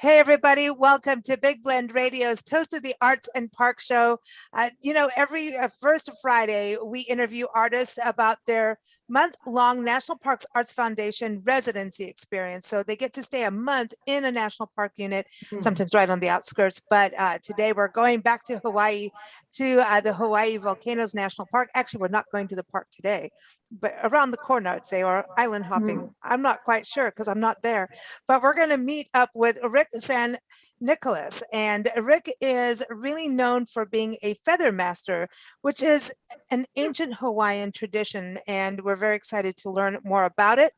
Hey, everybody. Welcome to Big Blend Radio's Toast of the Arts and Park Show. Every first Friday, we interview artists about their month-long National Parks Arts Foundation residency experience. So they get to stay a month in a national park unit, sometimes right on the outskirts. But today we're going back to Hawaii, to the Hawaii Volcanoes National Park. Actually, we're not going to the park today, but around the corner, I'd say, or island hopping. I'm not quite sure because I'm not there. But we're going to meet up with Rick San Nicolas. And Rick is really known for being a feather master, which is an ancient Hawaiian tradition. And we're very excited to learn more about it.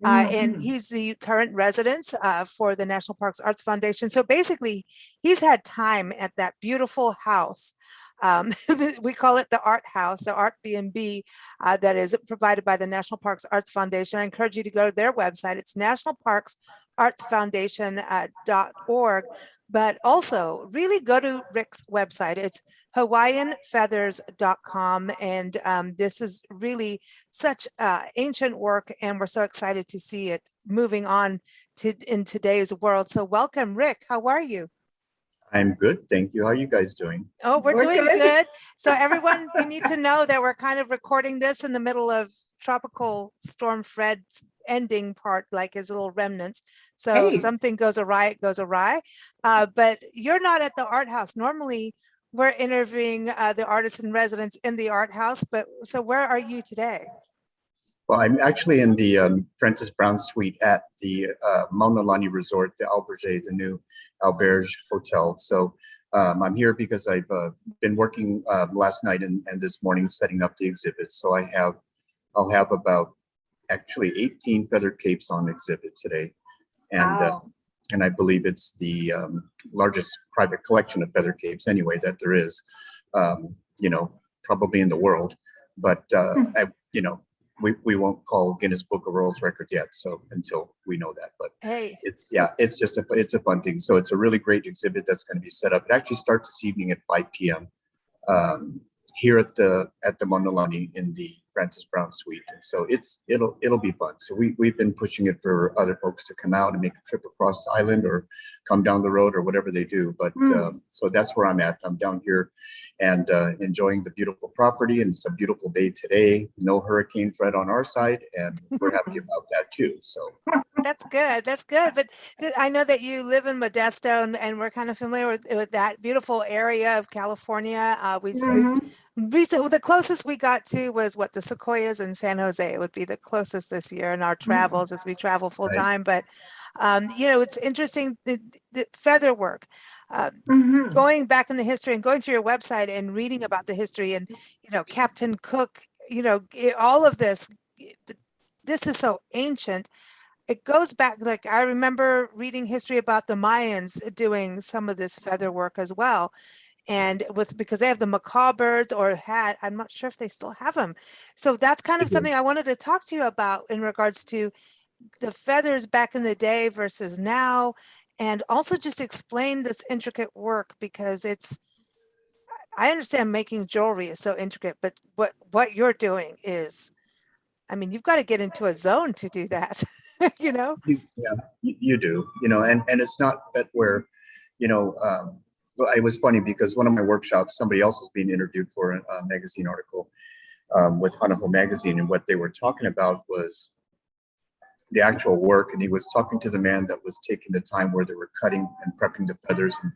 And he's the current resident for the National Parks Arts Foundation. So basically, he's had time at that beautiful house. We call it the Art House, the Art B&B that is provided by the National Parks Arts Foundation. I encourage you to go to their website. It's nationalparksartsfoundation.org, but also really go to Rick's website. It's hawaiianfeathers.com. And this is really such ancient work, and we're so excited to see it moving on in today's world. So welcome, Rick. How are you? I'm good, thank you. How are you guys doing? Oh, we're doing good. So everyone, you need to know that we're kind of recording this in the middle of Tropical Storm Fred's ending part, like his little remnants. So if something goes awry, it goes awry. But you're not at the Art House. Normally, we're interviewing the artists in residence in the Art House. But so where are you today? Well, I'm actually in the Francis Brown Suite at the Mauna Lani Resort, the Alberge, the new Alberge Hotel. So I'm here because I've been working last night and this morning setting up the exhibit. So I'll have about actually 18 feather capes on exhibit today. And Wow. And I believe it's the largest private collection of feather capes anyway that there is, probably in the world. But, we won't call Guinness Book of World Records yet, so until we know that. But hey, it's a fun thing. So it's a really great exhibit that's going to be set up. It actually starts this evening at 5 p.m. Here at the Mauna Lani in the Francis Brown Suite. And so it'll be fun. So we've been pushing it for other folks to come out and make a trip across the island or come down the road or whatever they do. But so that's where I'm at. I'm down here and enjoying the beautiful property, and it's a beautiful day today. No hurricanes right on our side, and we're happy about that too. So that's good. That's good. But I know that you live in Modesto, and we're kind of familiar with that beautiful area of California. Recently, the closest we got to was the Sequoias in San Jose. It would be the closest this year in our travels as we travel full time. But it's interesting, the feather work. Going back in the history and going through your website and reading about the history, and Captain Cook, all of this. This is so ancient. It goes back, like I remember reading history about the Mayans doing some of this feather work as well. And because they have the macaw birds, I'm not sure if they still have them. So that's kind of something I wanted to talk to you about in regards to the feathers back in the day versus now, and also just explain this intricate work, because I understand making jewelry is so intricate, but what you're doing is, you've got to get into a zone to do that, Yeah, you do, and it's not that we're, well, it was funny because one of my workshops, somebody else was being interviewed for a magazine article with Hanaho magazine, and what they were talking about was the actual work. And he was talking to the man that was taking the time where they were cutting and prepping the feathers and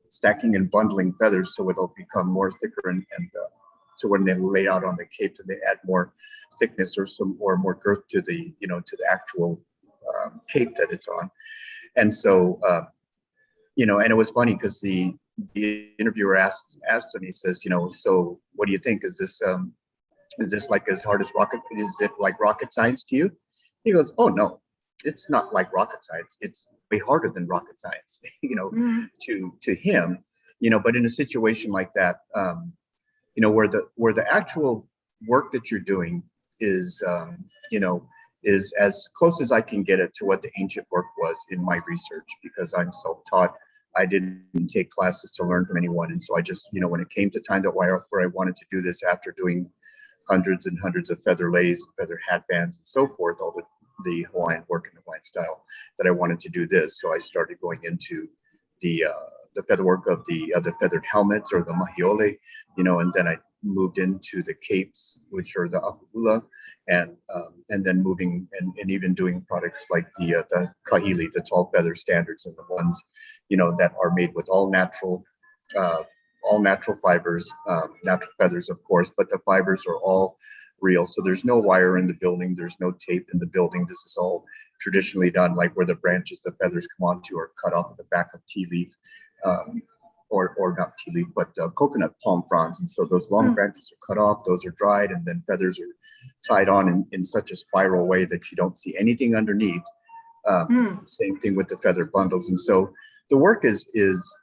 stacking and bundling feathers so it'll become more thicker and so when they lay out on the cape, they add more thickness or more girth to the to the actual cape that it's on. And so and it was funny because the interviewer asked him, he says, so what do you think? Is this like as hard as is it like rocket science to you? He goes, oh no, it's not like rocket science. It's way harder than rocket science, to him, but in a situation like that, where the actual work that you're doing is, is as close as I can get it to what the ancient work was in my research, because I'm self-taught. I didn't take classes to learn from anyone. And so I just, when it came to time where I wanted to do this after doing hundreds and hundreds of feather lays, feather hat bands, and so forth, all the the Hawaiian work in the Hawaiian style, that I wanted to do this. So I started going into the featherwork of the feathered helmets or the mahiole, and then I moved into the capes, which are the ahula, and then moving and even doing products like the kahili, the tall feather standards, and the ones, that are made with uh, all natural fibers, natural feathers, of course, but the fibers are all real. So there's no wire in the building. There's no tape in the building. This is all traditionally done, like where the branches the feathers come onto are cut off at the back of tea leaf, or not tea leaf, but coconut palm fronds. And so those long branches are cut off, those are dried, and then feathers are tied on in such a spiral way that you don't see anything underneath. Same thing with the feather bundles. And so the work is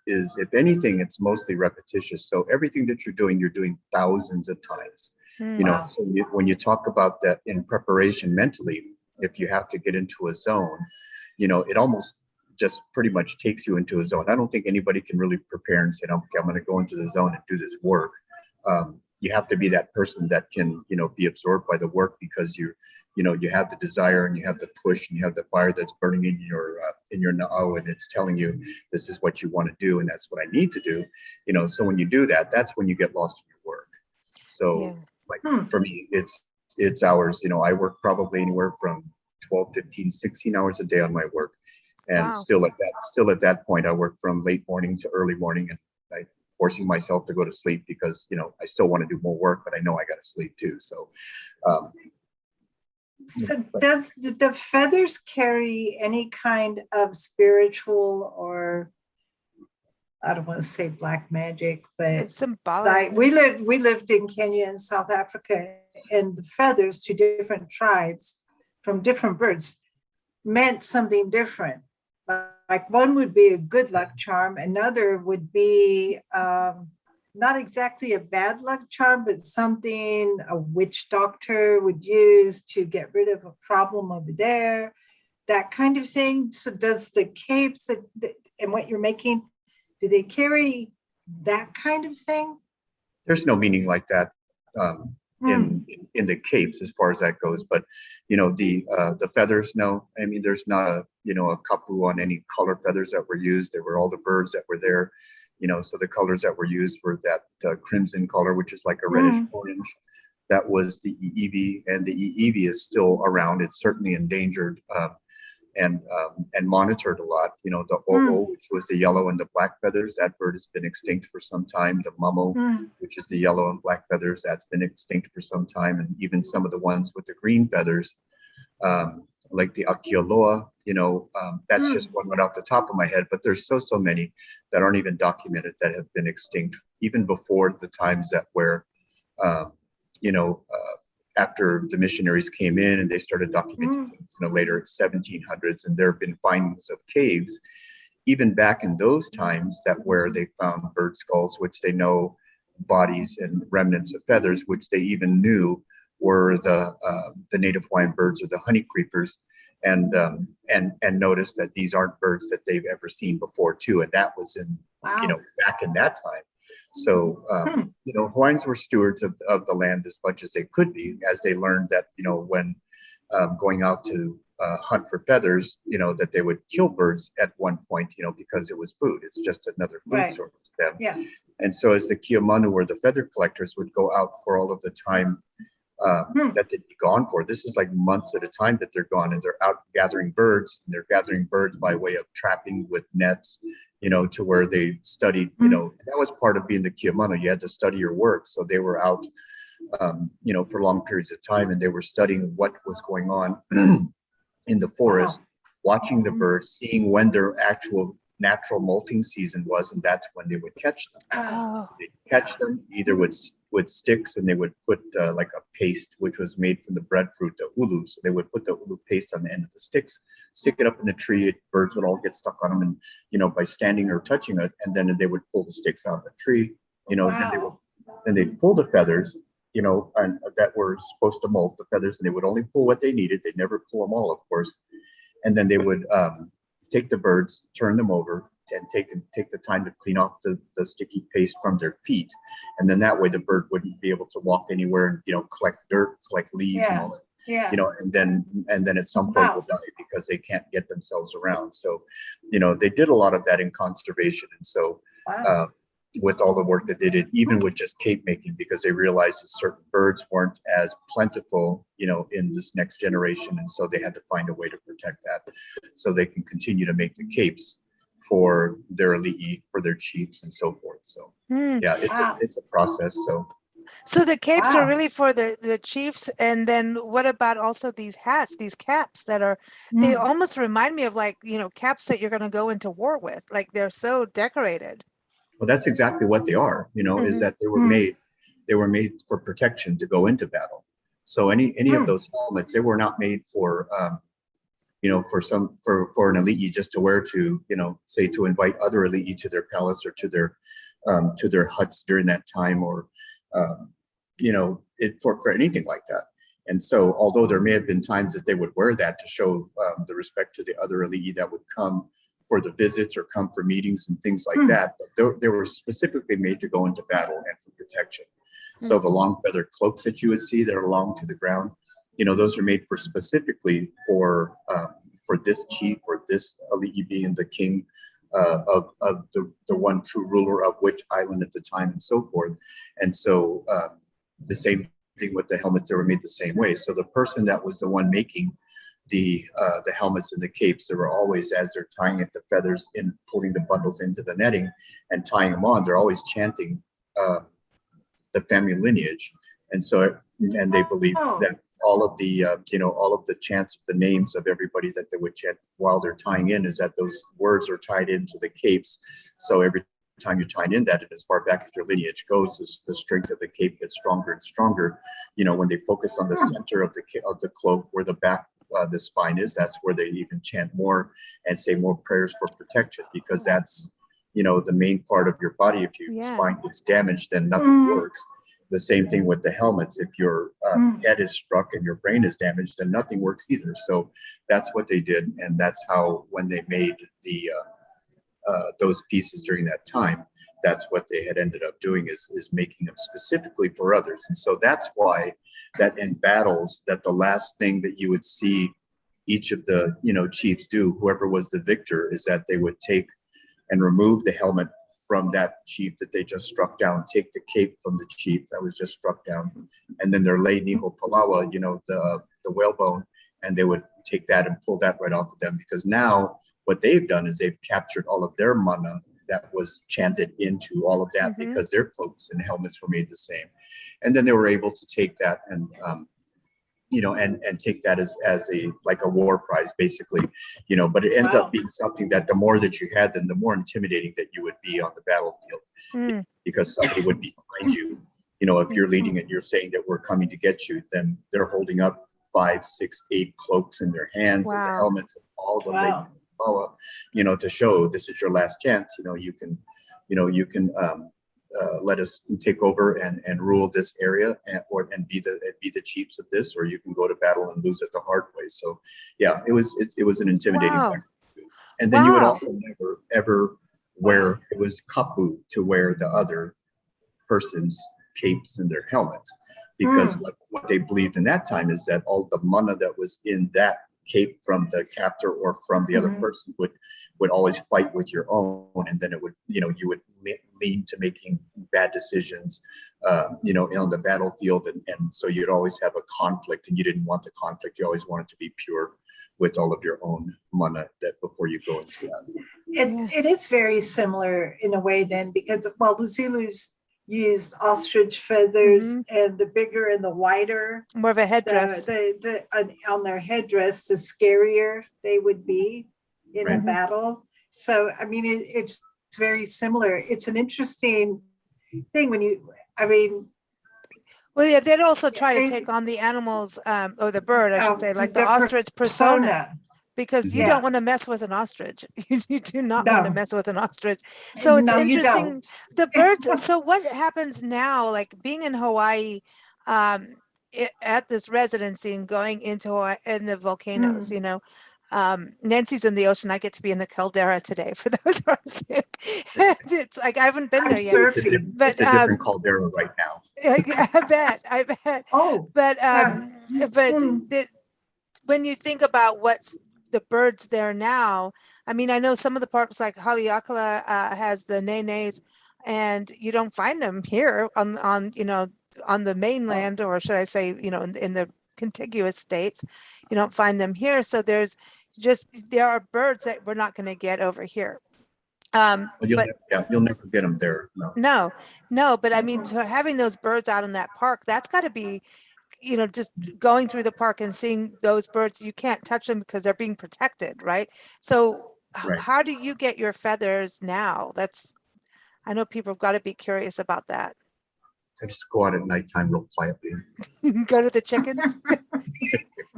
if anything, it's mostly repetitious. So everything that you're doing thousands of times. Wow. So when you talk about that in preparation mentally, if you have to get into a zone, it almost just pretty much takes you into a zone. I don't think anybody can really prepare and say, okay, I'm going to go into the zone and do this work. You have to be that person that can, be absorbed by the work, because you have the desire and you have the push and you have the fire that's burning in your na'au, and it's telling you this is what you want to do and that's what I need to do. So when you do that, that's when you get lost in your work. So like for me, it's hours. I work probably anywhere from 12, 15, 16 hours a day on my work. And Wow. still at that point, I work from late morning to early morning, and I forcing myself to go to sleep because, I still want to do more work, but I know I got to sleep too. So, so does the feathers carry any kind of spiritual, or I don't want to say black magic, but It's symbolic. like we lived in Kenya and South Africa, and the feathers to different tribes from different birds meant something different. Like one would be a good luck charm, another would be not exactly a bad luck charm, but something a witch doctor would use to get rid of a problem over there, that kind of thing. So does the capes and what you're making, do they carry that kind of thing? there's no meaning like that in the capes as far as that goes. But the feathers, no. I mean, there's not a kapu on any color feathers that were used. They were all the birds that were there. So the colors that were used were that crimson color, which is like a reddish orange. That was the EEV, and the EEV is still around. It's certainly endangered. And monitored a lot. The o'o, which was the yellow and the black feathers, that bird has been extinct for some time. The mamo, which is the yellow and black feathers, that's been extinct for some time. And even some of the ones with the green feathers, like the akioloa, that's just one right off the top of my head. But there's so many that aren't even documented that have been extinct, even before the times that where, after the missionaries came in and they started documenting things in the later 1700s, and there have been findings of caves even back in those times that where they found bird skulls, which they know bodies and remnants of feathers, which they even knew were the native Hawaiian birds or the honey creepers, and noticed that these aren't birds that they've ever seen before too, and that was in back in that time. So, Hawaiians were stewards of the land as much as they could be, as they learned that, when going out to hunt for feathers, that they would kill birds at one point, because it was food. It's just another food source to them. Yeah. And so as the Kiamanu, or the feather collectors, would go out for all of the time that they'd be gone for. This is like months at a time that they're gone, and they're out gathering birds. And they're gathering birds by way of trapping with nets, to where they studied, that was part of being the Kiamanu. You had to study your work. So they were out, for long periods of time, and they were studying what was going on in the forest, watching the birds, seeing when their actual natural molting season was, and that's when they would catch them. They'd catch them either with sticks, and they would put like a paste, which was made from the breadfruit, the ulu. So they would put the ulu paste on the end of the sticks, stick it up in the tree. Birds would all get stuck on them, and by standing or touching it, and then they would pull the sticks out of the tree. Then they'd pull the feathers, and that were supposed to molt the feathers, and they would only pull what they needed. They'd never pull them all, of course. And then they would take the birds, turn them over, and take the time to clean off the sticky paste from their feet. And then that way the bird wouldn't be able to walk anywhere and, collect dirt, collect leaves and all that. Yeah. And then at some point will die because they can't get themselves around. So, they did a lot of that in conservation. And so, with all the work that they did, even with just cape making, because they realized that certain birds weren't as plentiful, in this next generation. And so they had to find a way to protect that so they can continue to make the capes for their elite, for their chiefs and so forth. So yeah, it's a process. So the capes are really for the chiefs. And then what about also these hats, these caps that are, they almost remind me of like, caps that you're going to go into war with. Like they're so decorated. Well, that's exactly what they are, is that they were made for protection to go into battle. So any of those helmets, they were not made for, for an elite just to wear to, say to invite other elite to their palace or to their huts during that time, or, for anything like that. And so, although there may have been times that they would wear that to show the respect to the other elite that would come for the visits or come for meetings and things like that, but they were specifically made to go into battle and for protection. So the long feather cloaks that you would see that are long to the ground, those are made for specifically for this chief or this elite being the king of the one true ruler of which island at the time and so forth. And so the same thing with the helmets, they were made the same way. So the person that was the one making the helmets and the capes, they were always, as they're tying it, the feathers in, pulling the bundles into the netting and tying them on, they're always chanting the family lineage. And so, and they believe that all of the, all of the chants of the names of everybody that they would chant while they're tying in is that those words are tied into the capes. So every time you're tying in that, and as far back as your lineage goes, the strength of the cape gets stronger and stronger. When they focus on the center of the cloak where the back, the spine is, that's where they even chant more and say more prayers for protection, because that's, the main part of your body. If your spine gets damaged, then nothing works. The same thing with the helmets. If your head is struck and your brain is damaged, then nothing works either. So that's what they did. And that's how, when they made those pieces during that time, that's what they had ended up doing, is making them specifically for others. And so that's why that in battles, that the last thing that you would see each of the, chiefs do, whoever was the victor, is that they would take and remove the helmet from that chief that they just struck down, take the cape from the chief that was just struck down, and then their lay niho palawa, the whalebone, and they would take that and pull that right off of them, because now what they've done is they've captured all of their mana that was chanted into all of that, because their cloaks and helmets were made the same. And then they were able to take that and and take that as a, like a war prize, basically, but it ends up being something that the more that you had, then the more intimidating that you would be on the battlefield, because somebody would be behind you. If you're leading and you're saying that we're coming to get you, then they're holding up 5, 6, 8 cloaks in their hands and the helmets and all the to show this is your last chance. You can let us take over and rule this area, and be the chiefs of this, or you can go to battle and lose it the hard way. So yeah, it was an intimidating factor. And then you would also never ever wear, it was kapu to wear the other person's capes and their helmets, because what they believed in that time is that all the mana that was in that cape from the captor or from the other person would always fight with your own, and then it would, you would lean to making bad decisions on the battlefield, and so you'd always have a conflict, and you didn't want the conflict. You always wanted to be pure with all of your own mana that before you go into that. It is very similar in a way then, because the Zulus used ostrich feathers, and the bigger and the wider, more of a headdress, on their headdress, the scarier they would be in a battle. So I mean, it's very similar. It's an interesting thing well, yeah, they'd also try to take on the animals, or the bird, I should say, like the ostrich persona. Because you don't want to mess with an ostrich. You do not want to mess with an ostrich. So it's interesting. The birds. So what happens now, like being in Hawaii, at this residency and going into Hawaii, in the volcanoes, Nancy's in the ocean. I get to be in the caldera today for those who are asleep. It's like I haven't been I'm there yet, surfing. but It's a different caldera right now. I bet. Oh, But yeah. but Mm. when you think about what's the birds there now, I mean, I know some of the parks like Haleakala has the nenes, and you don't find them here on on the mainland, or should I say, in the contiguous states. You don't find them here. So there are birds that we're not going to get over here. But But you'll never get them there. No. no, but I mean, so having those birds out in that park, that's got to be, just going through the park and seeing those birds, you can't touch them because they're being protected, right? So Right. how do you get your feathers now? I know people have got to be curious about that. I just go out at nighttime real quietly. Go to the chickens.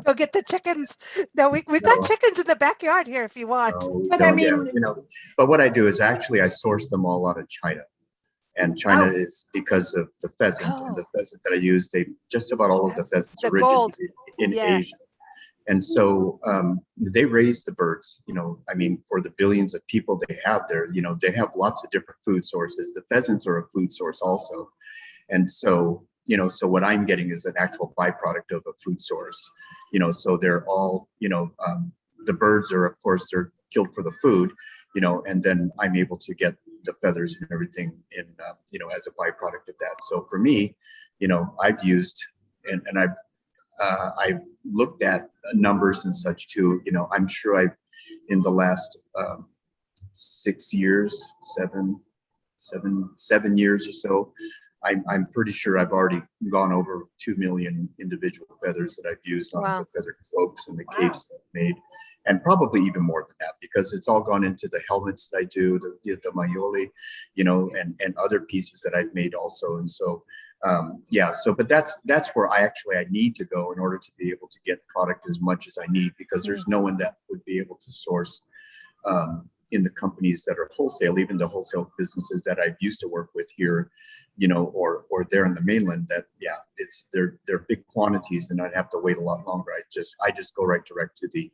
Go get the chickens. No, we've got No, chickens in the backyard here if you want. no, we But I don't. Yeah, mean, But what I do is actually I source them all out of China. And China oh, is because of the pheasant, and the Oh, pheasant that I use, just about all of the that's pheasants the originated gold. in Yeah. Asia. And so they raise the birds, I mean, for the billions of people they have there, they have lots of different food sources. The pheasants are a food source also. And so, so what I'm getting is an actual byproduct of a food source, so they're all, the birds are, of course, they're killed for the food, and then I'm able to get the feathers and everything in, as a byproduct of that. So for me, I've used, and I've looked at numbers and such too, I'm sure in the last 6 years, 7 years or so, I'm pretty sure I've already gone over 2 million individual feathers that I've used on the Wow. feather cloaks and the Wow. capes that I've made, and probably even more than that, because it's all gone into the helmets that I do, the maiole, and other pieces that I've made also. And so, but that's where I need to go in order to be able to get product as much as I need, because there's no one that would be able to source in the companies that are wholesale, even the wholesale businesses that I've used to work with here, or there in the mainland, that they're big quantities, and I'd have to wait a lot longer. I just go right direct to the,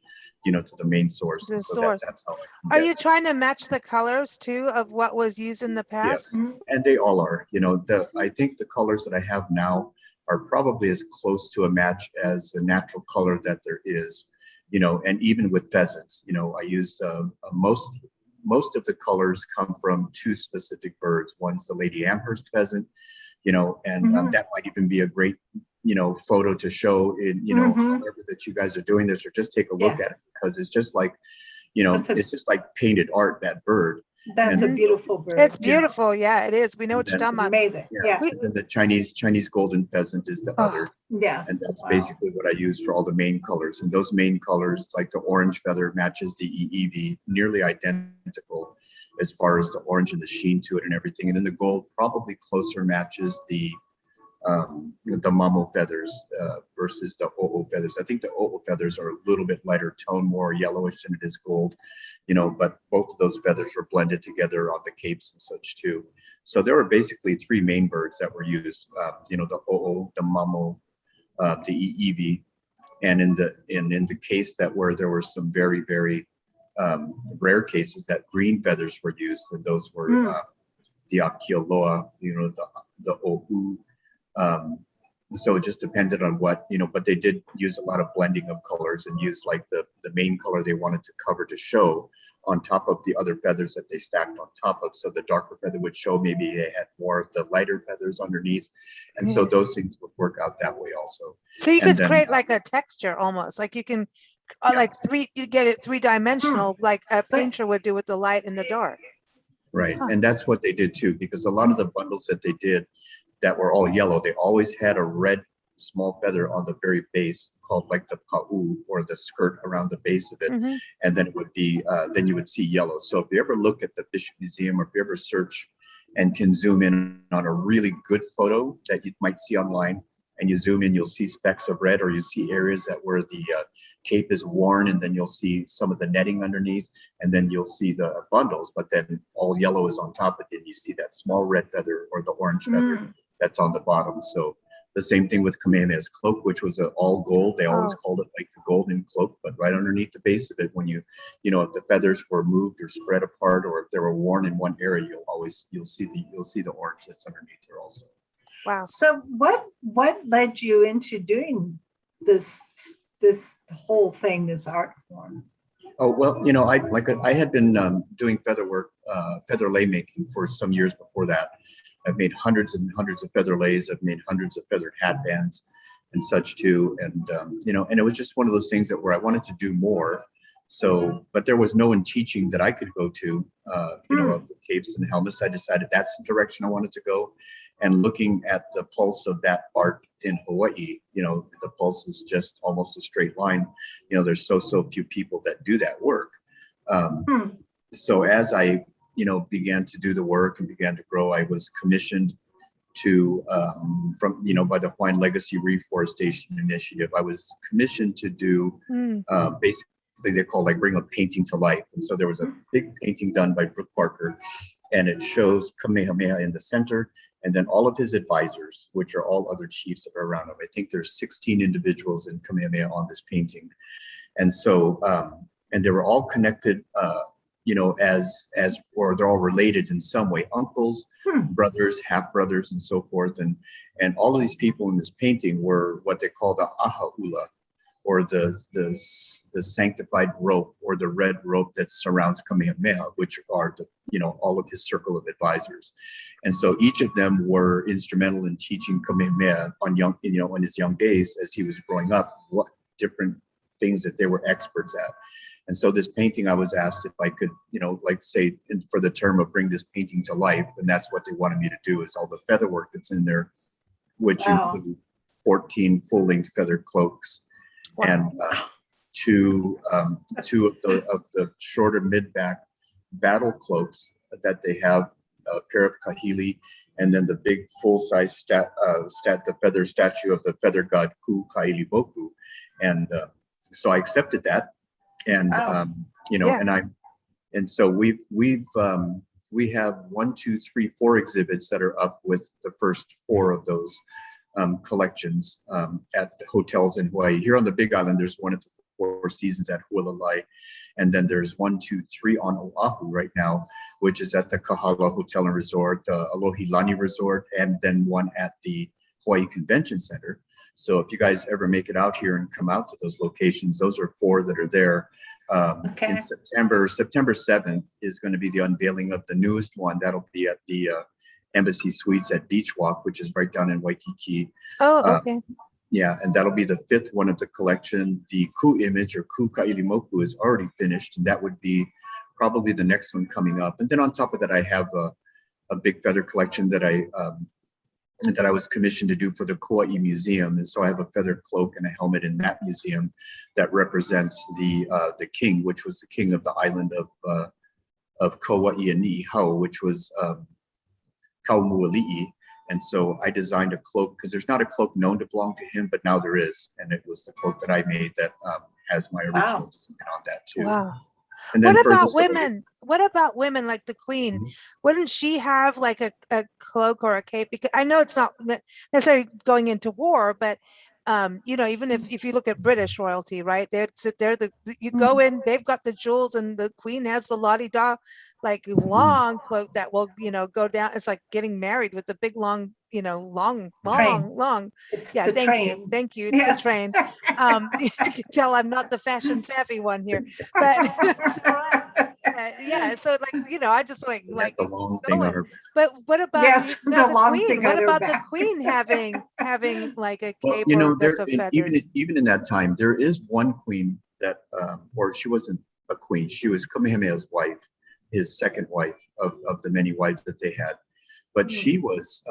to the main source. The And so source. that's how I can Are get you trying to match the colors too of what was used in the past? Yes, and they all are. I think the colors that I have now are probably as close to a match as the natural color that there is. And even with pheasants, I use most of the colors come from two specific birds. One's the Lady Amherst pheasant, and that might even be a great, photo to show in, however that you guys are doing this, or just take a look at it, because it's just like, it's just like painted art, that bird. That's a And beautiful bird. It's beautiful. Yeah, it is. We know And what you're then- talking about. Amazing. Yeah. And then the Chinese golden pheasant is the Oh. other. Yeah. And that's Wow. basically what I use for all the main colors. And those main colors, like the orange feather matches the EEV, nearly identical as far as the orange and the sheen to it and everything. And then the gold probably closer matches the mamo feathers versus the o'o feathers. I think the o'o feathers are a little bit lighter tone, more yellowish than it is gold, but both of those feathers were blended together on the capes and such too. So there were basically three main birds that were used, the o'o, the mamo, the EEV, and in the case that where there were some very, very rare cases that green feathers were used, and those were the Akioloa, the o'u. So it just depended on what, but they did use a lot of blending of colors and use like the main color they wanted to cover to show on top of the other feathers that they stacked on top of. So the darker feather would show maybe they had more of the lighter feathers underneath. And so those things would work out that way also. So you And could then, create like a texture almost, like you can you get it three-dimensional, like a painter would do with the light and the dark. Right. Huh. And that's what they did too, because a lot of the bundles that they did that were all yellow, they always had a red small feather on the very base called like the pa'u, or the skirt around the base of it. And then it would be, then you would see yellow. So if you ever look at the Fish Museum, or if you ever search and can zoom in on a really good photo that you might see online, and you zoom in, you'll see specks of red, or you see areas that where the cape is worn, and then you'll see some of the netting underneath, and then you'll see the bundles, but then all yellow is on top of it. You see that small red feather or the orange feather that's on the bottom. So The same thing with Kamehameha's cloak, which was all gold. They always called it like the golden cloak, but right underneath the base of it, when if the feathers were moved or spread apart, or if they were worn in one area, you'll see the orange that's underneath there also. Wow. So what led you into doing this whole thing, this art form? Oh, well, I had been doing feather work, feather lei making for some years before that. I've made hundreds and hundreds of feather leis. I've made hundreds of feathered headbands and such too. And, and it was just one of those things where I wanted to do more. So, but there was no one teaching that I could go to, of the capes and helmets. I decided that's the direction I wanted to go. And looking at the pulse of that art in Hawaii, the pulse is just almost a straight line. There's so few people that do that work. So as I began to do the work and began to grow, I was commissioned to by the Hawaiian Legacy Reforestation Initiative. I was commissioned to do basically they call bring a painting to life. And so there was a big painting done by Brooke Parker, and it shows Kamehameha in the center, and then all of his advisors, which are all other chiefs that are around him. I think there's 16 individuals in Kamehameha on this painting, and so and they were all connected. Or they're all related in some way, uncles, brothers, half brothers, and so forth. And all of these people in this painting were what they call the ahahula, or the sanctified rope, or the red rope that surrounds Kamehameha, which are all of his circle of advisors. And so each of them were instrumental in teaching Kamehameha in his young days as he was growing up, what different things that they were experts at. And so this painting, I was asked if I could, say for the term of bring this painting to life. And that's what they wanted me to do, is all the feather work that's in there, which include 14 full-length feathered cloaks. Wow. And two of the shorter mid-back battle cloaks that they have, a pair of kahili, and then the big full-size the feather statue of the feather god Ku Kaili Boku. And so I accepted that. And and so we have 1, 2, 3, 4 exhibits that are up with the first 4 of those collections at hotels in Hawaii. Here on the Big Island, there's one at the Four Seasons at Hualalai, and then there's 1, 2, 3 on Oahu right now, which is at the Kahala Hotel and Resort, the Alohilani Resort, and then one at the Hawaii Convention Center. So if you guys ever make it out here and come out to those locations, those are 4 that are there. In September 7th is going to be the unveiling of the newest one. That'll be at the Embassy Suites at Beach Walk, which is right down in Waikiki. Oh, okay. And that'll be the 5th one of the collection. The Ku image, or Ku Kailimoku, is already finished, and that would be probably the next one coming up. And then on top of that, I have a big feather collection that I was commissioned to do for the Kauai Museum. And so I have a feathered cloak and a helmet in that museum that represents the king, which was the king of the island of Kauai and Niihau, which was Kaumuali'i. And so I designed a cloak, because there's not a cloak known to belong to him, but now there is. And it was the cloak that I made that has my original design on that too. Wow. And then what about women? What about women like the Queen? Mm-hmm. Wouldn't she have like a cloak or a cape? Because I know it's not necessarily going into war, but even if you look at British royalty, right? They'd sit there, you go in, they've got the jewels, and the Queen has the la-di-da, like long cloak that will, go down. It's like getting married with the big long, long. It's yeah, thank you. It's yes. The train. You can tell I'm not the fashion savvy one here, but so I just like the long thing on her. But what about the long Queen? thing? What about the Queen having like a cape that's of feathers? Even in that time, there is one queen that, or she wasn't a queen. She was Kamehameha's wife, his second wife of the many wives that they had. But she was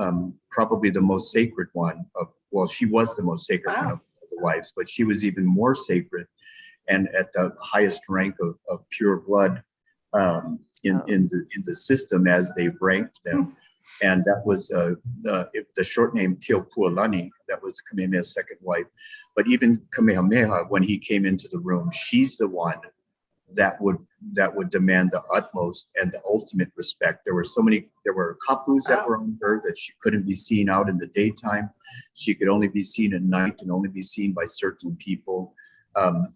probably the most sacred one she was the most sacred one of the wives, but she was even more sacred and at the highest rank of pure blood in the system as they ranked them. And that was the short name Keopuolani, that was Kamehameha's second wife. But even Kamehameha, when he came into the room, she's the one that would demand the utmost and the ultimate respect. There were kapus that were on her that she couldn't be seen out in the daytime. She could only be seen at night and only be seen by certain people.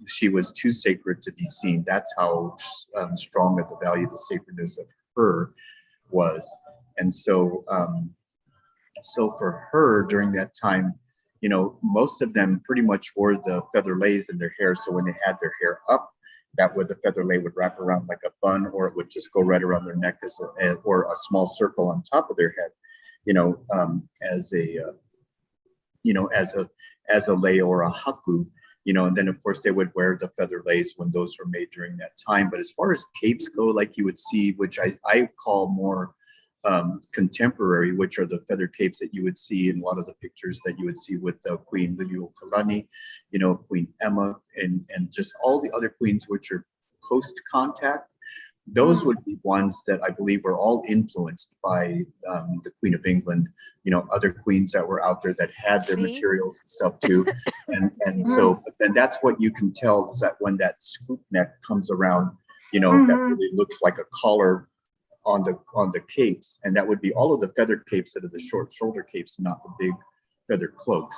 She was too sacred to be seen. That's how strong that the value, the sacredness of her was. And so, so for her during that time, you know, most of them pretty much wore the feather lays in their hair. So when they had their hair up, that would the feather lay would wrap around like a bun, or it would just go right around their neck as or a small circle on top of their head, you know, as a you know, as a lei or a haku, you know. And then of course they would wear the feather lays when those were made during that time. But as far as capes go, like you would see, which I call more contemporary, which are the feather capes that you would see in a lot of the pictures that you would see with Queen Liliuokalani, you know, Queen Emma, and just all the other queens which are post contact. Those would be ones that I believe were all influenced by the Queen of England, you know, other queens that were out there that had their materials and stuff too. And so, but then that's what you can tell is that when that scoop neck comes around, you know, that really looks like a collar on the capes, and that would be all of the feather capes that are the short shoulder capes, not the big feather cloaks.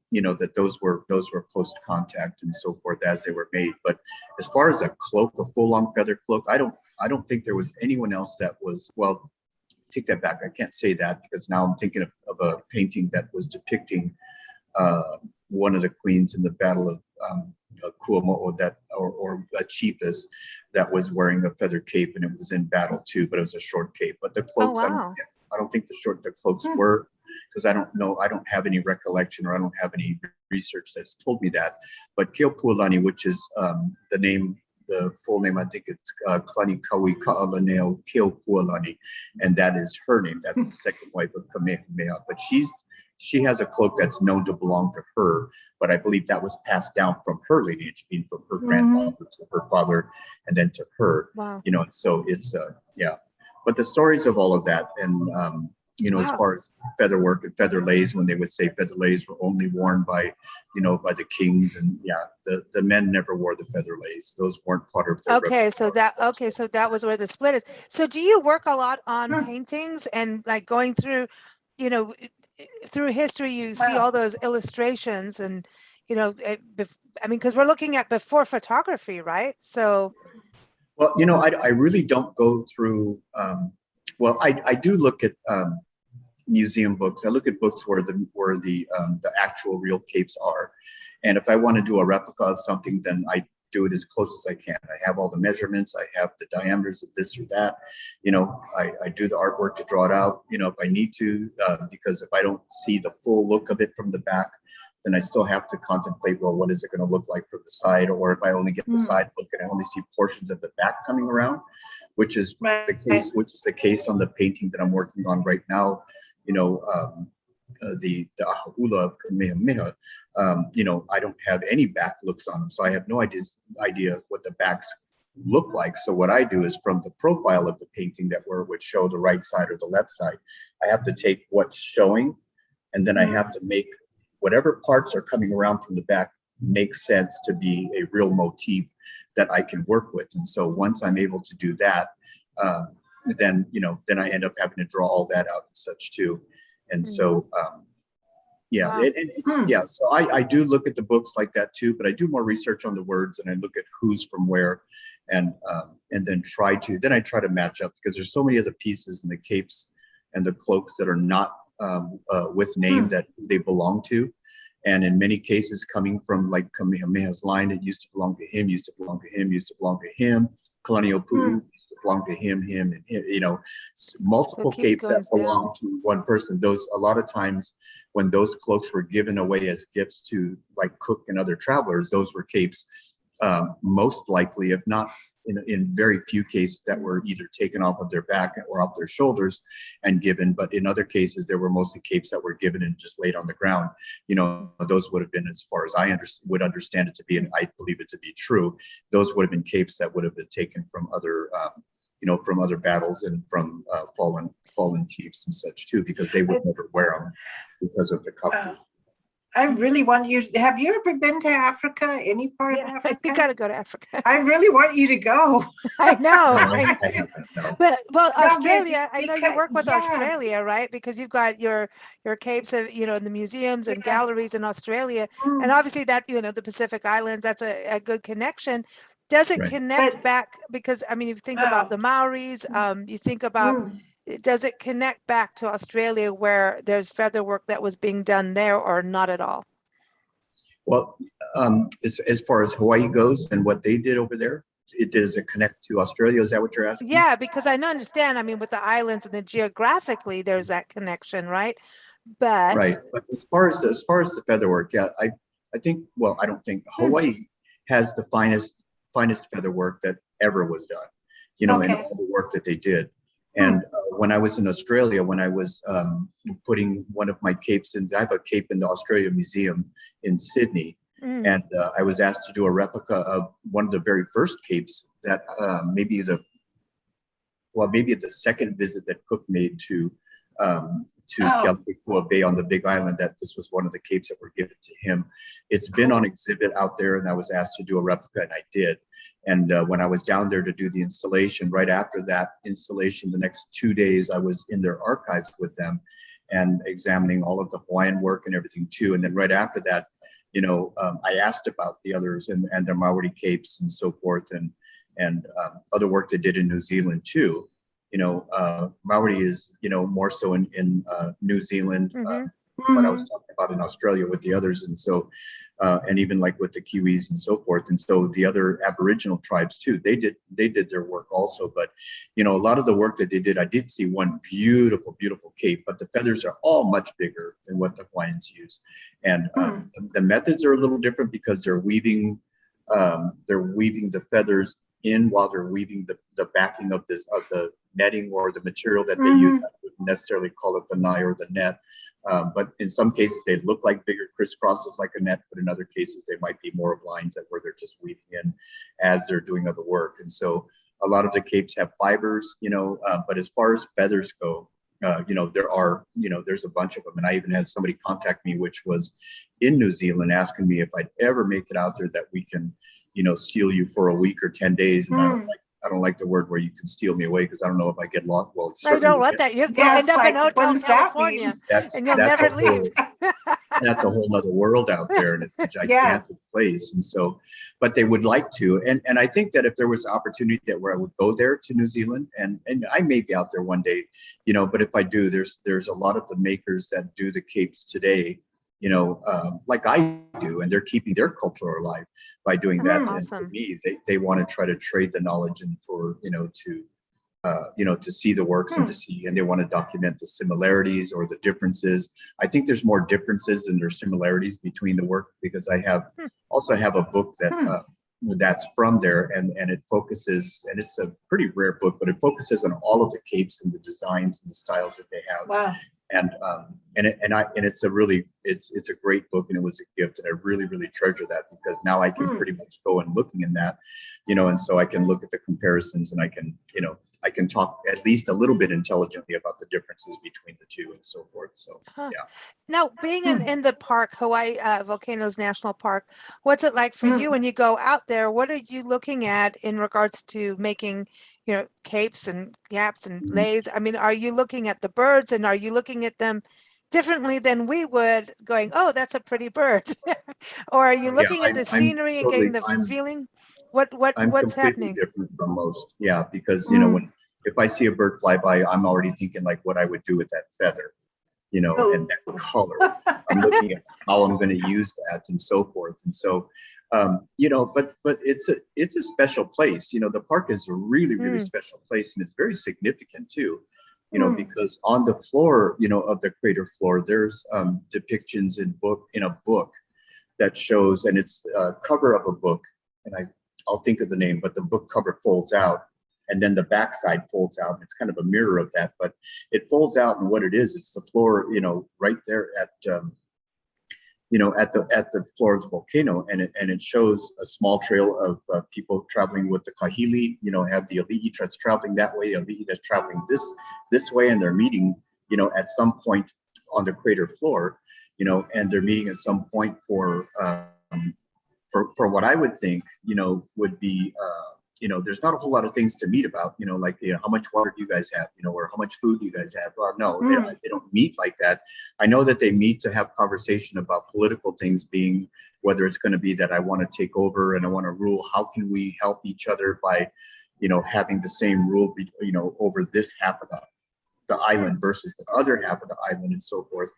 You know, that those were post contact and so forth as they were made. But as far as a cloak, a full on feather cloak, I don't think there was anyone else that was, well, take that back. I can't say that because now I'm thinking of a painting that was depicting one of the queens in the Battle of Kuamo'o, that or a chiefess that was wearing a feather cape, and it was in battle too, but it was a short cape. But the cloaks, I don't think the cloaks were, because I don't know, I don't have any recollection, or I don't have any research that's told me that. But Keopuolani, which is the name, the full name, I think it's Klani Kawi Ka'alaneo Keopuolani, and that is her name. That's the second wife of Kamehameha. But she has a cloak that's known to belong to her, but I believe that was passed down from her lineage, being from her grandfather to her father, and then to her. Wow. You know, so it's yeah. But the stories of all of that, and you know, as far as feather work and feather lays, when they would say feather lays were only worn by, you know, by the kings, and the men never wore the feather lays. Those weren't part of their okay, so that was where the split is. So do you work a lot on paintings and like going through, you know, through history, you see all those illustrations and, you know, I mean, because we're looking at before photography, right? So. Well, you know, I really don't go through, well, I do look at museum books. I look at books where the actual real capes are. And if I want to do a replica of something, then I do it as close as I can. I have all the measurements. I have the diameters of this or that. You know, I do the artwork to draw it out, you know, if I need to, because if I don't see the full look of it from the back, then I still have to contemplate, well, what is it going to look like from the side? Or if I only get the side look and I only see portions of the back coming around, which is the case on the painting that I'm working on right now. You know, the Ahaula of Kamehameha, you know, I don't have any back looks on them. So I have no idea what the backs look like. So what I do is from the profile of the painting that would show the right side or the left side, I have to take what's showing, and then I have to make whatever parts are coming around from the back make sense to be a real motif that I can work with. And so once I'm able to do that, then, you know, then I end up having to draw all that out and such too. And so, yeah, Wow. yeah. So I do look at the books like that too, but I do more research on the words, and I look at who's from where, and then I try to match up, because there's so many other pieces in the capes and the cloaks that are not with name that they belong to. And in many cases, coming from like Kamehameha's line, it used to belong to him, used to belong to him, used to belong to him. Kalaniʻōpuʻu used to belong to him, and him, you know, multiple capes that belong to one person. Those, a lot of times when those cloaks were given away as gifts to like Cook and other travelers, those were capes, most likely, if not in very few cases, that were either taken off of their back or off their shoulders and given. But in other cases, there were mostly capes that were given and just laid on the ground. You know, those would have been, as far as I would understand it to be, and I believe it to be true, those would have been capes that would have been taken from other, you know, from other battles and from fallen chiefs and such too, because they would never wear them because of the cover. I really want you. Have you ever been to Africa? Any part of Yeah, you Africa? got to go to Africa. I really want you to go. I know. No, I haven't. No. Well, No, Australia, I know you because work with yeah. Australia, right? Because you've got your capes of, in the museums and Yeah. galleries in Australia. And Mm. obviously that, the Pacific Islands, that's a good connection. Does it Right. connect But back? Because I mean, you think about oh, the Maoris, you think about, mm. does it connect back to Australia where there's feather work that was being done there or not at all? Well, as far as Hawaii goes and what they did over there, does it connect to Australia? Is that what you're asking? Yeah, because I understand, I mean, with the islands and the geographically, there's that connection, right? But Right. But as far as the feather work, yeah, I think, well, I don't think Hmm. Hawaii has the finest feather work that ever was done, and Okay. all the work that they did. Hmm. And when I was in Australia, when I was putting one of my capes in, I have a cape in the Australia Museum in Sydney, mm, and I was asked to do a replica of one of the very first capes that maybe at the second visit that Cook made to Oh, Kealakekua Bay on the Big Island, that this was one of the capes that were given to him. It's been on cool. exhibit out there, and I was asked to do a replica, and I did. And when I was down there to do the installation, right after that installation, the next 2 days, I was in their archives with them and examining all of the Hawaiian work and everything too. And then right after that, I asked about the others and their Maori capes and so forth, and other work they did in New Zealand too. Maori is, more so in New Zealand, mm-hmm. but I was Mhm. talking about in Australia with the others. And so, and even like with the Kiwis and so forth. And so the other Aboriginal tribes too, they did their work also. But, a lot of the work that they did, I did see one beautiful, beautiful cape, but the feathers are all much bigger than what the Hawaiians use. And Hmm. the methods are a little different because they're weaving the feathers in while they're weaving the backing of the netting or the material that they use. Mhm. I wouldn't necessarily call it the nye or the net, but in some cases they look like bigger crisscrosses like a net, but in other cases they might be more of lines that where they're just weaving in as they're doing other work. And so a lot of the capes have fibers, but as far as feathers go, there's a bunch of them. And I even had somebody contact me, which was in New Zealand, asking me if I'd ever make it out there that we can, steal you for a week or 10 days. And Hmm. I don't like the word where you can steal me away because I don't know if I get lost. Well, I certainly don't will want get. that. You'll Yeah, end it's up in like, what Hotel does that California mean? That's and you'll that's a never leave. whole that's a whole nother world out there, and it's a Yeah. gigantic place. And so, but they would like to, and I think that if there was opportunity that where I would go there to New Zealand, and I may be out there one day, but if I do, there's a lot of the makers that do the capes today, like I do, and they're keeping their culture alive by doing That's that. Hmm. And for awesome. me, they want to try to trade the knowledge and for to see the works and Hmm. and they want to document the similarities or the differences. I think there's more differences than there's similarities between the work because I Hmm. also have a book Hmm. that's from there, and it focuses, and it's a pretty rare book, but it focuses on all of the capes and the designs and the styles that they have. Wow. And it's a great book, and it was a gift, and I really, really treasure that because now I can Hmm. pretty much go and looking in that, and so I can look at the comparisons, and I can talk at least a little bit intelligently about the differences between the two and so forth. So Huh. yeah. Now, being Hmm. in the park, Hawaii Volcanoes National Park, what's it like for Hmm. you when you go out there? What are you looking at in regards to making, capes and gaps and Mhm. lays? I mean, are you looking at the birds and are you looking at them differently than we would, going, oh, that's a pretty bird? Or are you Yeah, looking at the I'm scenery and getting totally the I'm feeling? What's completely happening? different from most. Yeah, because Hmm. when if I see a bird fly by, I'm already thinking like what I would do with that feather, and Oh. that color. I'm looking at how I'm going to use that and so forth. And so, but it's a special place. The park is a really, really Mm, special place, and it's very significant too. Hmm. Because on the floor, of the crater floor, there's depictions in a book that shows, and it's a cover of a book, and I'll think of the name, but the book cover folds out, and then the backside folds out. It's kind of a mirror of that, but it folds out, and what it is, it's the floor, right there at the floor of the volcano, and it shows a small trail of people traveling with the kahili. Have the ali'i that's traveling that way, ali'i that's traveling this way, and they're meeting, at some point on the crater floor. and they're meeting at some point for what I would think, would be, there's not a whole lot of things to meet about, like, how much water do you guys have, or how much food do you guys have? Well, no, they don't meet like that. I know that they meet to have conversation about political things, being whether it's going to be that I want to take over and I want to rule. How can we help each other by, having the same rule, over this half of the island versus the other half of the island and so forth,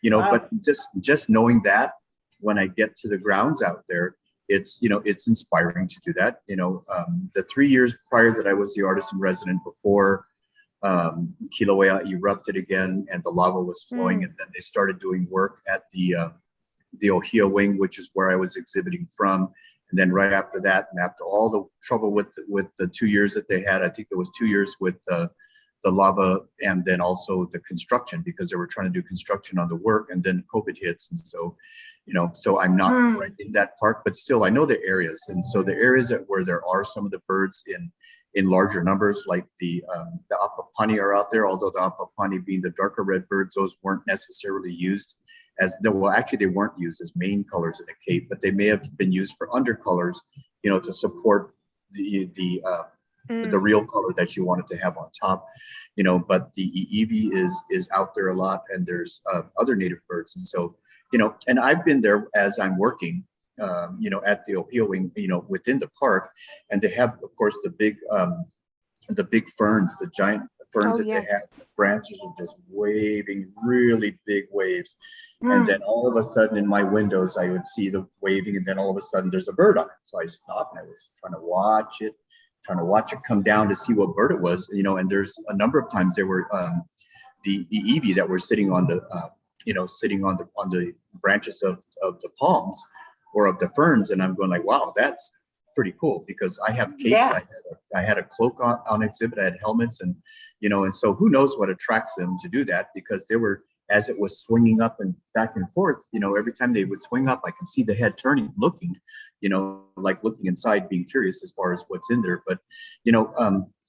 Wow. but just knowing that when I get to the grounds out there, it's inspiring to do that. The 3 years prior that I was the artist in resident before Kilauea erupted again and the lava was flowing, and then they started doing work at the Ohia wing, which is where I was exhibiting from. And then right after that, and after all the trouble with the 2 years that they had, I think it was 2 years with the lava and then also the construction, because they were trying to do construction on the work, and then COVID hits. And so, so I'm not right in that park, but still I know the areas. And so the areas where there are some of the birds in larger numbers, like the apapani are out there, although the apapani being the darker red birds, those weren't necessarily used actually they weren't used as main colors in the Cape, but they may have been used for undercolors, to support the real color that you wanted to have on top, but the Eevee is out there a lot, and there's other native birds. And so, and I've been there as I'm working, at the Ohio wing, within the park, and they have, of course, the big ferns, the giant ferns they have. The branches are just waving really big waves. And then all of a sudden in my windows, I would see the waving, and then all of a sudden there's a bird on it. So I stopped and I was trying to watch it come down to see what bird it was, and there's a number of times there were the Eevee that were sitting on the on the branches of the palms or of the ferns, and I'm going like, wow, that's pretty cool, because I have capes. Yeah. I had a cloak on exhibit. I had helmets, and and so who knows what attracts them to do that, because they were, as it was swinging up and back and forth, every time they would swing up, I could see the head turning, looking, like looking inside, being curious as far as what's in there. But,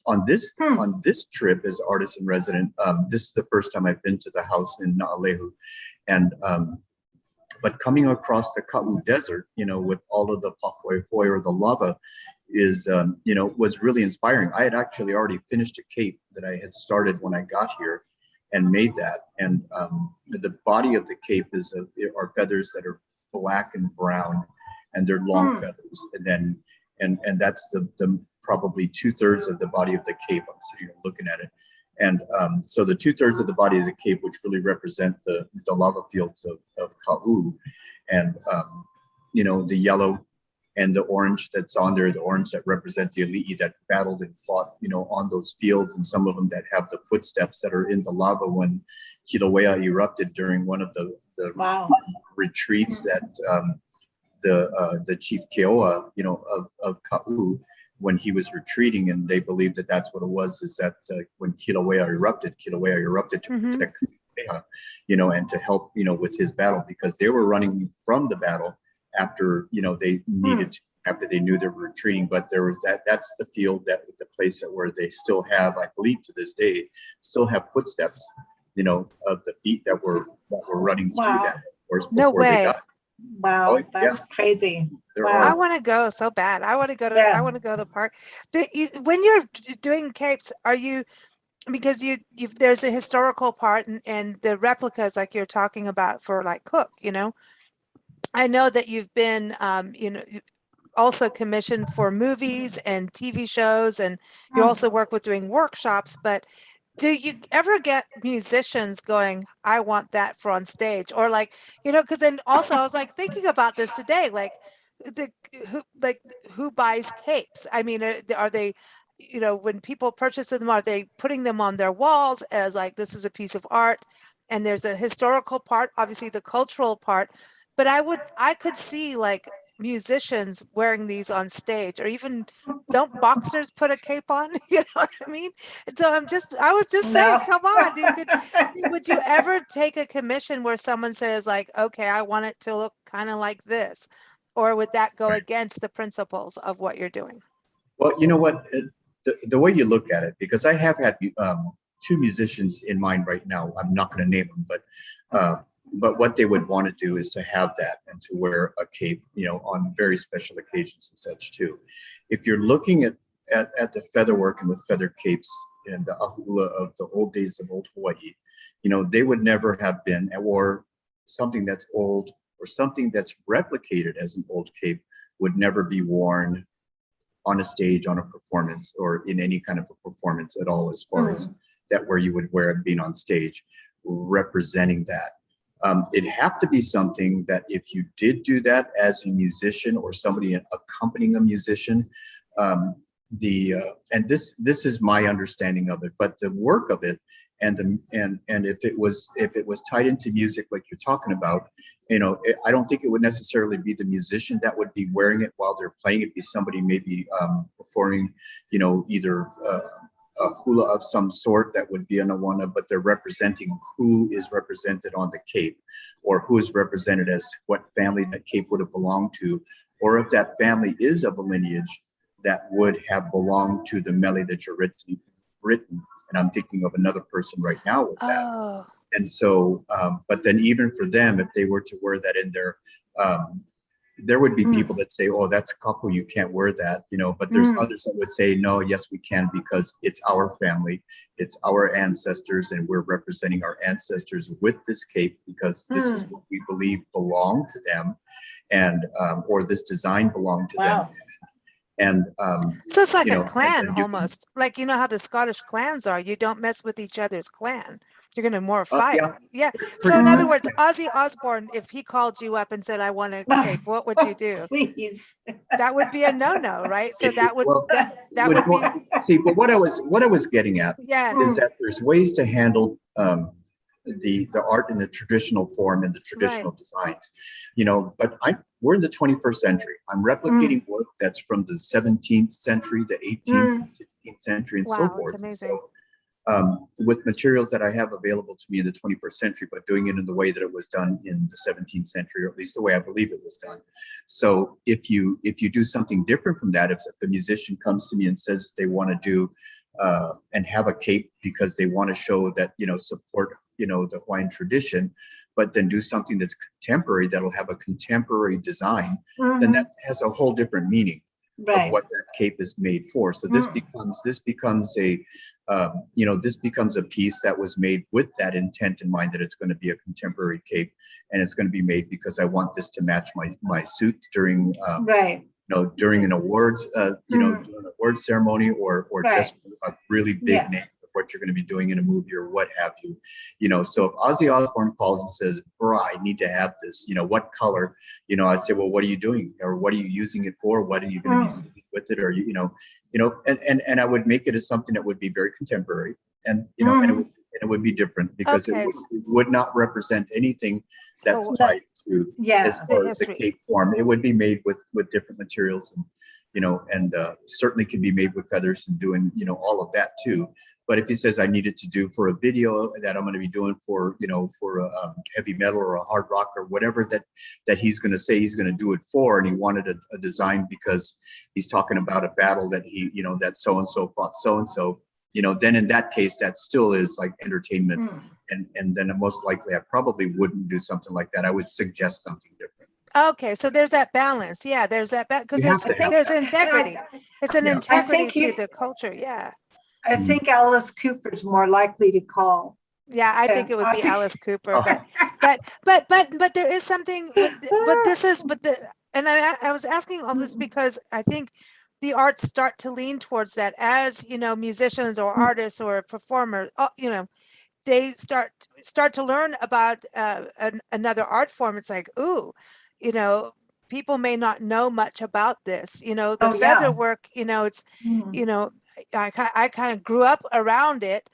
on this trip as artist in resident, this is the first time I've been to the house in Naalehu, and but coming across the Ka'u Desert, with all of the pahoehoe or the lava, is was really inspiring. I had actually already finished a cape that I had started when I got here, and made that. And the body of the cape are feathers that are black and brown, and they're long feathers. And then and that's the probably 2/3 of the body of the cape. I'm sitting here looking at it. And so the 2/3 of the body of the cape, which really represent the lava fields of Ka'u, and the yellow and the orange that's on there, the orange that represents the Ali'i that battled and fought, on those fields, and some of them that have the footsteps that are in the lava when Kilauea erupted during one of the retreats that the chief Keoa, of Ka'u, when he was retreating, and they believed that that's what it was, is that when Kilauea erupted to protect Kamehameha, and to help, with his battle, because they were running from the battle after, they needed to, after they knew they were retreating. But there was that's the field, that the place where they still have, I believe to this day, still have footsteps, of the feet that were running through that, of course, No before they way. died. Wow, Oh, that's crazy. There Wow. I are. want to go so bad. I want to go to I want to go to the park. But when you're doing capes, are you, because you've there's a historical part, and the replicas like you're talking about for like Cook, I know that you've been also commissioned for movies and TV shows, and you also work with doing workshops, but do you ever get musicians going, I want that for on stage? Or like, because then also I was like thinking about this today, like who buys capes? I mean, are they, when people purchase them, are they putting them on their walls as like, this is a piece of art? And there's a historical part, obviously the cultural part, but I could see like musicians wearing these on stage, or even, don't boxers put a cape on? You know what I mean? So I was just saying, No. come on, would you ever take a commission where someone says like, okay, I want it to look kind of like this? Or would that go against the principles of what you're doing? Well, you know what, the way you look at it, because I have had two musicians in mind right now. I'm not going to name them, but but what they would want to do is to have that and to wear a cape, you know, on very special occasions and such too. If you're looking at the feather work and the feather capes and the ahula of the old days of old Hawaii, you know, they would never have been, or something that's old or something that's replicated as an old cape would never be worn on a stage, on a performance, or in any kind of a performance at all, as far as that where you would wear it being on stage, representing that. It'd have to be something that if you did do that as a musician or somebody accompanying a musician, and this is my understanding of it, but the work of it and if it was tied into music like you're talking about, you know, I don't think it would necessarily be the musician that would be wearing it while they're playing. It'd be somebody maybe performing, you know, either a hula of some sort that would be on a one of, but they're representing who is represented on the cape, or who is represented as what family that cape would have belonged to, or if that family is of a lineage that would have belonged to the mele that you're written. And I'm thinking of another person right now with that. Oh. And so, but then even for them, if they were to wear that in their, there would be people that say, oh, that's a couple, you can't wear that, you know, but there's others that would say, no, yes, we can, because it's our family, it's our ancestors, and we're representing our ancestors with this cape because this is what we believe belonged to them, and or this design belonged to them. And so it's like you a know, clan and you almost, like, you know how the Scottish clans are. You don't mess with each other's clan. You're going to more can, fight. yeah, So pretty in other much. words, Ozzy Osbourne, if he called you up and said, I want a cape, what would you do? Please. That would be a no-no, right? So that would, Well, that would be, see, but what I was getting at yeah. is that there's ways to handle the art in the traditional form and the traditional designs, you know, but we're in the 21st century. I'm replicating work that's from the 17th century, the 18th, and 16th century, and so Wow, forth. it's amazing. So, with materials that I have available to me in the 21st century, but doing it in the way that it was done in the 17th century, or at least the way I believe it was done. So if you do something different from that, if a musician comes to me and says they want to do and have a cape because they want to show that, you know, support, you know, the Hawaiian tradition, but then do something that's contemporary, that'll have a contemporary design, then that has a whole different meaning of what that cape is made for. So this becomes a you know, this becomes a piece that was made with that intent in mind, that it's going to be a contemporary cape, and it's going to be made because I want this to match my suit during you know, during an awards you know, during an awards ceremony, or just a really big name of what you're going to be doing in a movie or what have you. You know, so if Ozzy Osbourne calls and says, bro, I need to have this, you know, what color? You know, I'd say, well, what are you doing, or what are you using it for? What are you going to be singing with it? Or you know, and I would make it as something that would be very contemporary, and you know, and it would be different, because it would not represent anything that's tied to, as far as the cape form. It would be made with different materials, and you know, and certainly can be made with feathers and doing, you know, all of that too. But if he says I need it to do for a video that I'm going to be doing for, you know, for a heavy metal or a hard rock or whatever that he's going to say he's going to do it for, and he wanted a design because he's talking about a battle that he, you know, that so and so fought so and so, you know, then in that case that still is like entertainment, and then most likely I probably wouldn't do something like that. I would suggest something different. Okay, so there's that balance. Yeah, there's that because there's integrity. It's an integrity to the culture. Yeah. I think Alice Cooper's more likely to call. Yeah, I think it would be Alice Cooper, but there is something. And I was asking all this because I think the arts start to lean towards that, as you know, musicians or artists or performers, you know, they start to learn about another art form. It's like, ooh, you know, people may not know much about this. You know, the feather work. You know, it's you know. I kind of grew up around it,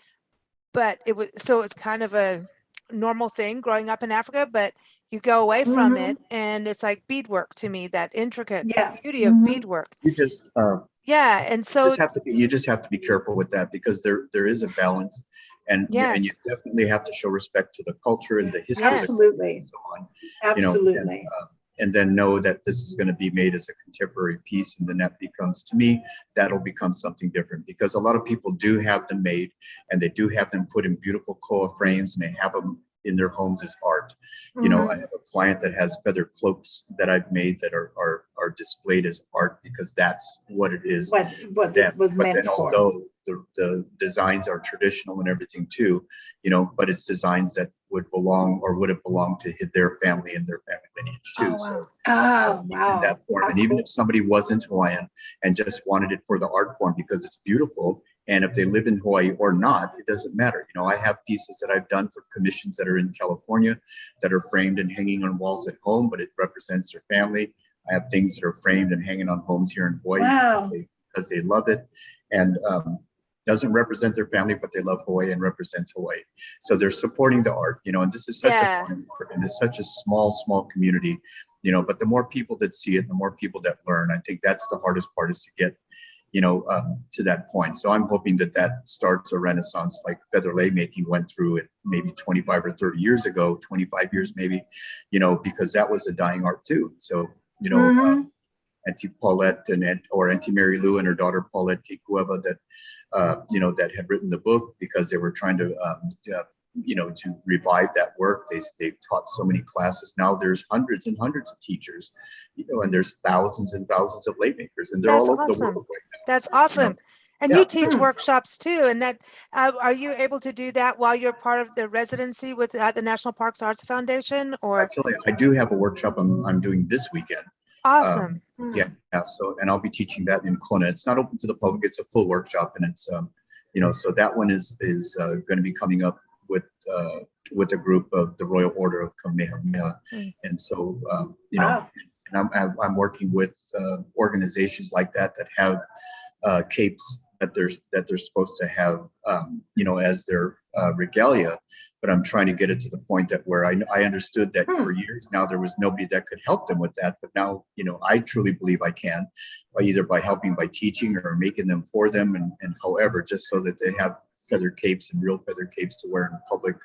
but it's kind of a normal thing growing up in Africa, but you go away from it and it's like beadwork to me, that intricate beauty of beadwork. You just and so you just have to be careful with that, because there is a balance, and you definitely have to show respect to the culture and the history. Absolutely. And so on. Absolutely. You know, and then know that this is going to be made as a contemporary piece, and then that becomes, to me, that'll become something different, because a lot of people do have them made, and they do have them put in beautiful koa frames, and they have them in their homes is art. You know, I have a client that has feather cloaks that I've made that are displayed as art because that's what it is. What it was But meant then for. although the designs are traditional and everything too, you know, but it's designs that would belong or would have belonged to their family and their family lineage too. Oh, So Oh, in wow. that form. How And even cool. if somebody wasn't Hawaiian and just wanted it for the art form because it's beautiful, and if they live in Hawaii or not, it doesn't matter. You know, I have pieces that I've done for commissions that are in California that are framed and hanging on walls at home, but it represents their family. I have things that are framed and hanging on homes here in Hawaii Wow. because they love it. And doesn't represent their family, but they love Hawaii and represents Hawaii. So they're supporting the art, you know, and this is such a yeah. fine art and it's such a small community, you know, but the more people that see it, the more people that learn. I think that's the hardest part is to get, you know, to that point. So I'm hoping that that starts a renaissance like feather lei making went through it maybe 25 or 30 years ago, 25 years maybe, you know, because that was a dying art too. So, you know, Auntie Paulette or Auntie Mary Lou and her daughter Paulette Kikueva that, you know, that had written the book because they were trying to, you know, to revive that work. They've taught so many classes. Now there's hundreds and hundreds of teachers, you know, and there's thousands and thousands of lay makers, and they're That's all over the awesome. world right now. That's You know, awesome. And yeah. you teach workshops too. And that, are you able to do that while you're part of the residency with the National Parks Arts Foundation or? Actually, I do have a workshop I'm doing this weekend. Awesome. Yeah. So, and I'll be teaching that in Kona. It's not open to the public. It's a full workshop, and it's, you know, so that one is going to be coming up with a group of the Royal Order of Kamehameha, and so you know, and I'm working with organizations like that have capes that they're supposed to have, you know, as their regalia. But I'm trying to get it to the point that where I understood that for years now there was nobody that could help them with that. But now, you know, I truly believe I can, either by helping by teaching or making them for them, and however, just so that they have feather capes and real feather capes to wear in public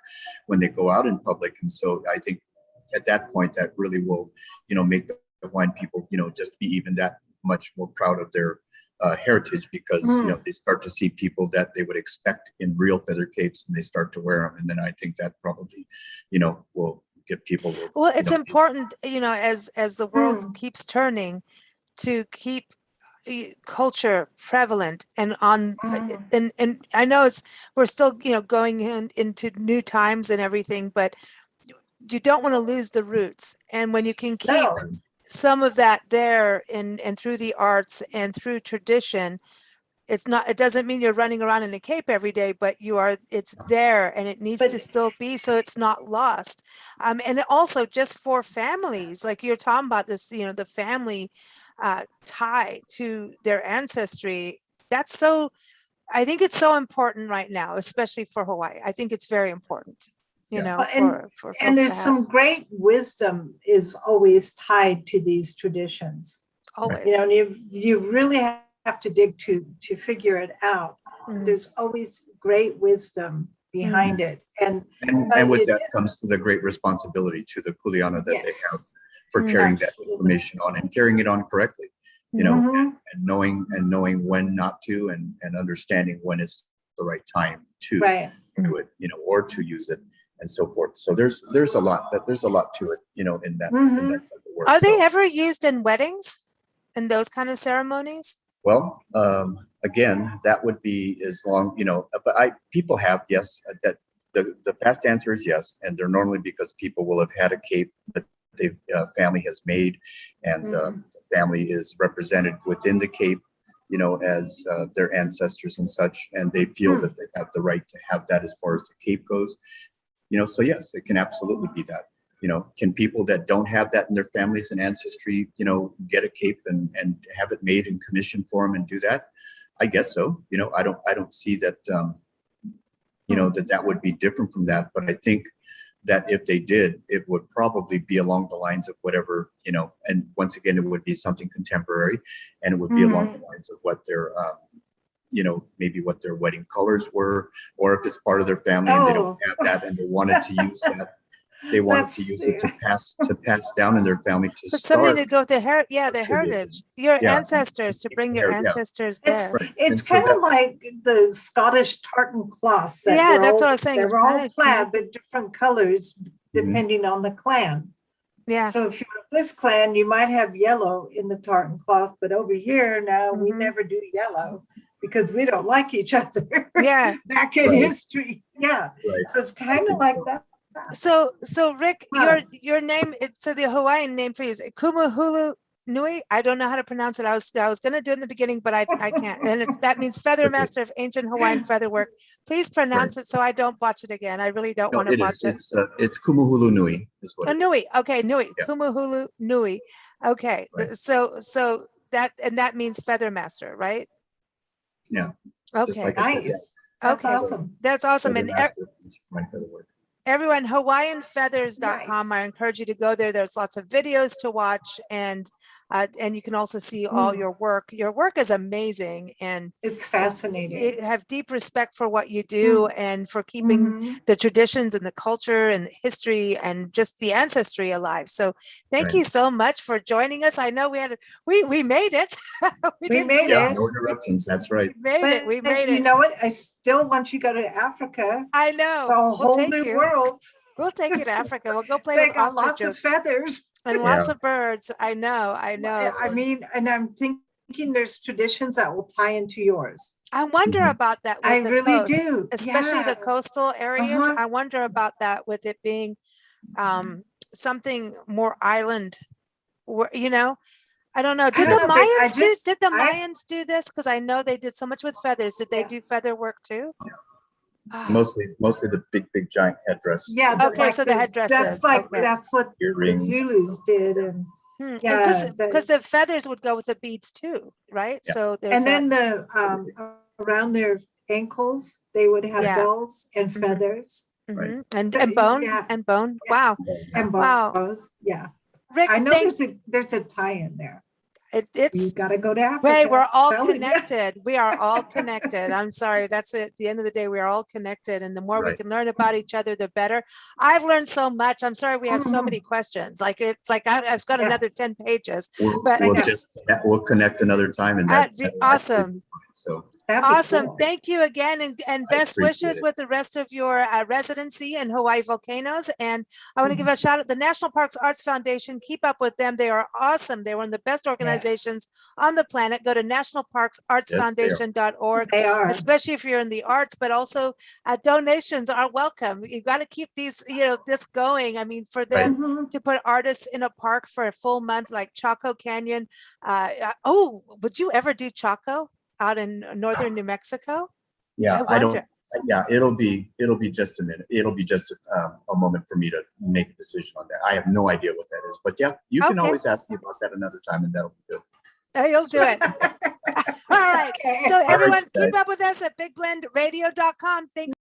when they go out in public. And so I think at that point that really will, you know, make the Hawaiian people, you know, just be even that much more proud of their heritage, because you know, they start to see people that they would expect in real feather capes and they start to wear them, and then I think that probably, you know, will get people. Well, it's important, you know, as the world keeps turning, to keep culture prevalent and on and I know we're still, you know, going into new times and everything, but you don't want to lose the roots. And when you can keep some of that there and through the arts and through tradition, it doesn't mean you're running around in a cape every day, but it's there and it needs to still be, so it's not lost. And also just for families, like you're talking about this, you know, the family tie to their ancestry. I think it's so important right now, especially for Hawaii. I think it's very important, you know, for folks and there's to have. some great wisdom is always tied to these traditions. Always. You know, and you really have to dig to figure it out. There's always great wisdom behind it. And with that comes to the great responsibility to the kuleana that they have for carrying that information on and carrying it on correctly, you know, and knowing when not to, and understanding when it's the right time to do it, you know, or to use it, and so forth. So there's a lot to it, you know, in that type of work. Are they ever used in weddings and those kind of ceremonies? Well, again, that would be as long, you know, but people have, yes, that the fast answer is yes. And they're normally because people will have had a cape that the family has made, and the family is represented within the cape, you know, as their ancestors and such, and they feel that they have the right to have that as far as the cape goes, you know, so yes, it can absolutely be that. You know, can people that don't have that in their families and ancestry, you know, get a cape and have it made and commissioned for them and do that? I guess so. You know, I don't see that, you know, that would be different from that. But I think that if they did, it would probably be along the lines of whatever, you know, and once again, it would be something contemporary, and it would be along the lines of what their, you know, maybe what their wedding colors were, or if it's part of their family and they don't have that and they wanted to use that, they wanted to That's use it to pass down in their family to But something start to go with the the tradition. heritage, your Yeah, ancestors, to keep bring the your yeah, ancestors it's there. right. it's And so kind that of like the Scottish tartan cloths that Yeah, were that's all what I was saying. they It's were kind all of plaid, connected. but different colors Mhm. depending on the clan. Yeah. So if you're of this clan, you might have yellow in the tartan cloth, but over here now we Mhm. never do yellow because we don't like each other. Yeah. Back in Right. history, yeah. right. So it's kind of think like so. that. So Rick, Huh. your name, it's so the Hawaiian name for you is Kumahulu Nui. I don't know how to pronounce it. I was gonna do it in the beginning, but I can't. And that means Feather Okay. Master of Ancient Hawaiian Featherwork. Please pronounce it so I don't botch it again. I really don't No, want to it botch is. it. It's Kumuhulu Nui is what Oh, it is. Nui. Okay, Nui. Yeah. Kumahulu Nui. Okay. Right. So that means Feather Master, right? Yeah. Just Okay. like it says, Nice. That's Okay. awesome. That's awesome. Feather And Master of Ancient Hawaiian Featherwork. everyone, hawaiianfeathers.com. Nice. I encourage you to go there. There's lots of videos to watch, and you can also see all Mm. your work. Your work is amazing, and It's fascinating. have deep respect for what you do and for keeping Mhm. the traditions and the culture and the history and just the ancestry alive. So thank Right. you so much for joining us. I know we made it. We didn't- made Yeah, it. no interruptions. That's right. We made it. We But made you it. know what? I still want you to go to Africa. I know. The We'll whole take new you. world. We'll take you to Africa. We'll go play They with got lots of ostriches feathers. and Yeah. lots of birds. I know. I know. I mean, and I'm thinking there's traditions that will tie into yours. I wonder Mhm. about that I with the really coast, do. especially the Yeah. coastal areas. Uh-huh. I wonder about that with it being something more island, you know. I don't know. I Did don't the know, but I Mayans do just did the I Mayans do this? Because I know they did so much with feathers. Did they Yeah. do feather work too? Ah, Mostly the big giant headdress. yeah, and the, okay, like so the this, headdresses. that's like Okay. that's what the earrings. Zulus did, and Because yeah, the feathers would go with the beads too, right? Yeah. So there's and that. then the around their ankles they would have Yeah. bells and Mhm. feathers Right. And But, bone yeah. and bone. Yeah. Wow. and Wow. bows. Yeah, Rick, I know thank there's a tie in there. You it's got to go to Africa. Ray, we're all Telling you. connected. We are all connected. I'm sorry. That's it. At the end of the day, we are all connected. And the more we Right. can learn about each other, the better. I've learned so much. I'm sorry we have so Mhm. many questions. Like it's like I've got Yeah. another 10 pages. We'll But we'll connect another time, and that'd be that'll actually awesome. be fine. So That'd be Awesome. cool. Thank you again, and I best appreciate wishes it. with the rest of your residency in Hawaii volcanoes. And I want to give a shout out the National Parks Arts Foundation. Keep up with them. They are awesome. They're one of the best organizations on the planet. Go to nationalparksartsfoundation.org, They are. especially if you're in the arts, but also donations are welcome. You've got to keep these, this going. I mean, for them Mhm. to put artists in a park for a full month, like Chaco Canyon. Would you ever do Chaco out in northern New Mexico? yeah, I I don't. wonder. Yeah, it'll be just a minute. It'll be just a moment for me to make a decision on that. I have no idea what that is, but yeah, you can Okay. always ask me about that another time, and that'll be good. You'll do it. All right. So Okay. everyone, you keep guys. up with us at bigblendradio.com. Thank